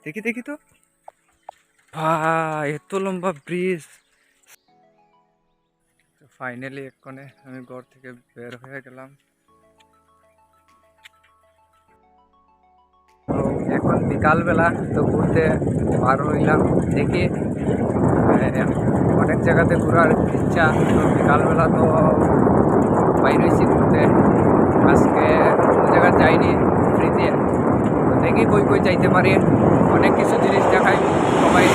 দেখি দেখি তো ভাই, এত লম্বা ব্রিজ। ফাইনালি এক্ষণে আমি ঘর থেকে বের হয়ে গেলাম। তো এখন বিকালবেলা তো ঘুরতে বার হইলাম। দেখি অনেক জায়গাতে ঘোরার ইচ্ছা, তো বিকালবেলা তো বাইর হয়েছি ঘুরতে। আজকে কোনো জায়গা যাইনি ফ্রিতে, তো দেখি কই কই যাইতে পারি। অনেক কিছু জিনিস দেখাই, সবাই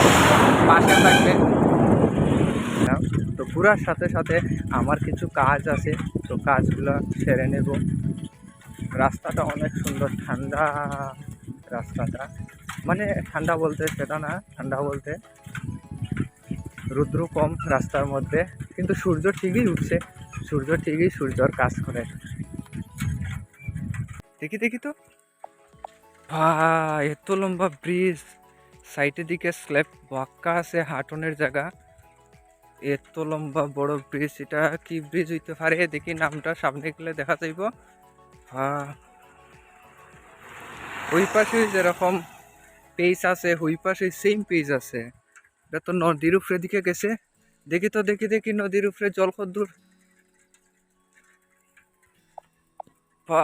পাশে থাকবে। তো ঘোরার সাথে সাথে আমার কিছু কাজ আছে, তো কাজগুলো সেরে নেব। রাস্তাটা অনেক সুন্দর, ঠান্ডা রাস্তাটা। মানে ঠান্ডা বলতে সেটা না, ঠান্ডা বলতে রৌদ্র কম রাস্তার মধ্যে, কিন্তু সূর্য ঠিকই উঠছে, সূর্য ঠিকই সূর্যর কাজ করে। দেখি দেখি তো ভাই, এত লম্বা ব্রিজ, সাইডের দিকে স্ল্যাব বাঁকা আছে, হাঁটনের জায়গা। এত লম্বা বড় ব্রিজ, এটা কি ব্রিজ হইতে পারে? দেখি নামটা সামনে গেলে দেখা যাইব। ওই পাশে যেরকম পেজ আছে, ওই পাশে সেম পেজ আছে। এটা তো নদীর উপরে দিকে গেছে। দেখি তো দেখি দেখি নদীর উপরে জল কত দূর। বা,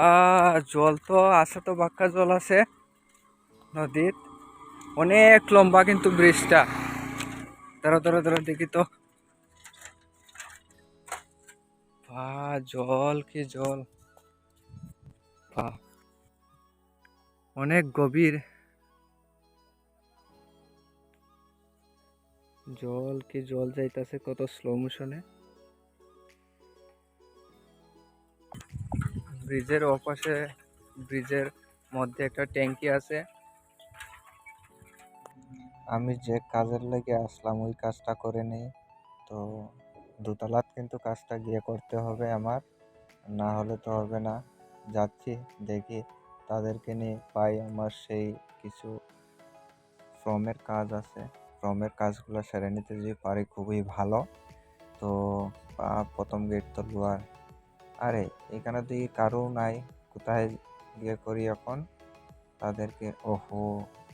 জল তো আছে, তো বাক্কা জল আছে নদীর। অনেক লম্বা কিন্তু ব্রিজটা। ধরো ধরো ধরো, দেখি তো। বা, জল কি জল! বা, অনেক গভীর জল, কি জল যাইতাছে কত স্লো মোশনে। ব্রিজের ওপাশে, ব্রিজের মধ্যে একটা ট্যাঙ্কি আছে। আমি যে কাজের লেগে আসলাম ওই কাজটা করে নেই। তো দোতলাত কিন্তু কাজটা গিয়ে করতে হবে আমার, না হলে তো হবে না। যাচ্ছি, দেখি তাদেরকে নিয়ে পাই আমার সেই কিছু ফর্মের কাজ আছে। ফর্মের কাজগুলো সেরে নিতে যদি পারি খুবই ভালো। তো প্রথম গেট তো লোয়ার। আরে এখানে তো কারো নাই, কোথায় গিয়ে করি এখন তাদেরকে? ওহো,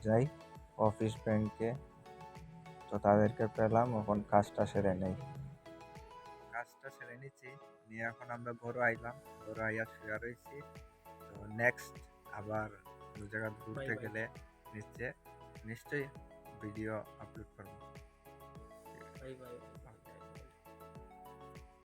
যাই অফিস ব্যাংকে। তো তাদেরকে পেলাম, এখন কাজটা সেরে নেই। কাজটা সেরে নিচ্ছি, নিয়ে এখন আমরা ঘরে আইলাম। ঘরে আইয়া শুয়ে রয়েছি। তো নেক্সট আবার দু জায়গা ঘুরতে গেলে নিশ্চয়ই ভিডিও আপলোড করবো। Bye bye.